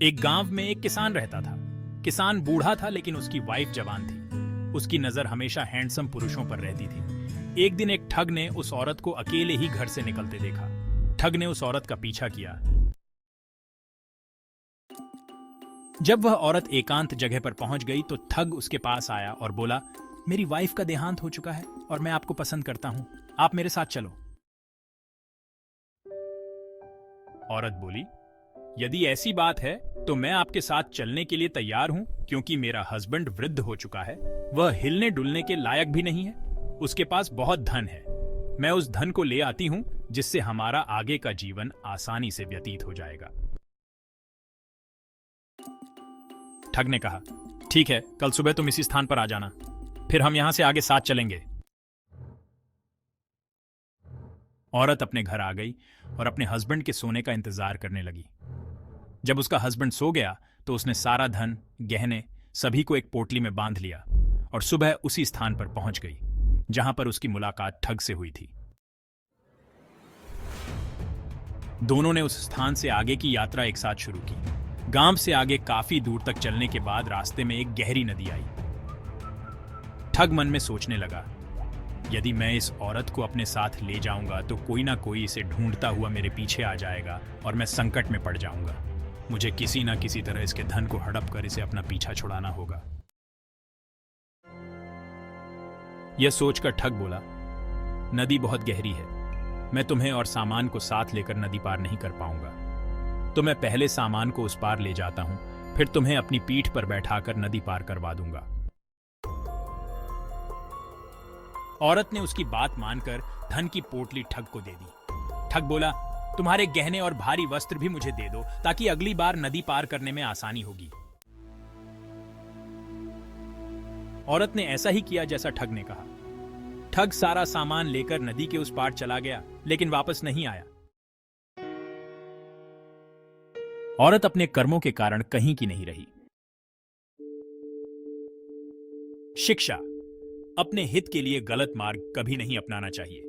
एक गांव में एक किसान रहता था। किसान बूढ़ा था लेकिन उसकी वाइफ जवान थी। उसकी नजर हमेशा हैंडसम पुरुषों पर रहती थी। एक दिन एक ठग ने उस औरत को अकेले ही घर से निकलते देखा। ठग ने उस औरत का पीछा किया। जब वह औरत एकांत जगह पर पहुंच गई तो ठग उसके पास आया और बोला, मेरी वाइफ का देहांत हो चुका है और मैं आपको पसंद करता हूं, आप मेरे साथ चलो। औरत बोली, यदि ऐसी बात है तो मैं आपके साथ चलने के लिए तैयार हूं, क्योंकि मेरा हस्बैंड वृद्ध हो चुका है। वह हिलने डुलने के लायक भी नहीं है। उसके पास बहुत धन है। मैं उस धन को ले आती हूं जिससे हमारा आगे का जीवन आसानी से व्यतीत हो जाएगा। ठग ने कहा, ठीक है, कल सुबह तुम इसी स्थान पर आ जाना, फिर हम यहां से आगे साथ चलेंगे। औरत अपने घर आ गई और अपने हस्बैंड के सोने का इंतजार करने लगी। जब उसका हस्बैंड सो गया तो उसने सारा धन, गहने सभी को एक पोटली में बांध लिया और सुबह उसी स्थान पर पहुंच गई जहां पर उसकी मुलाकात ठग से हुई थी। दोनों ने उस स्थान से आगे की यात्रा एक साथ शुरू की। गांव से आगे काफी दूर तक चलने के बाद रास्ते में एक गहरी नदी आई। ठग मन में सोचने लगा, यदि मैं इस औरत को अपने साथ ले जाऊंगा तो कोई ना कोई इसे ढूंढता हुआ मेरे पीछे आ जाएगा और मैं संकट में पड़ जाऊंगा। मुझे किसी ना किसी तरह इसके धन को हड़प कर इसे अपना पीछा छुड़ाना होगा। यह सोचकर ठग बोला, नदी बहुत गहरी है, मैं तुम्हें और सामान को साथ लेकर नदी पार नहीं कर पाऊंगा, तो मैं पहले सामान को उस पार ले जाता हूं, फिर तुम्हें अपनी पीठ पर बैठाकर नदी पार करवा दूंगा। औरत ने उसकी बात मानकर धन की पोटली ठग को दे दी। ठग बोला, तुम्हारे गहने और भारी वस्त्र भी मुझे दे दो ताकि अगली बार नदी पार करने में आसानी होगी। औरत ने ऐसा ही किया जैसा ठग ने कहा। ठग सारा सामान लेकर नदी के उस पार चला गया लेकिन वापस नहीं आया। औरत अपने कर्मों के कारण कहीं की नहीं रही। शिक्षा, अपने हित के लिए गलत मार्ग कभी नहीं अपनाना चाहिए।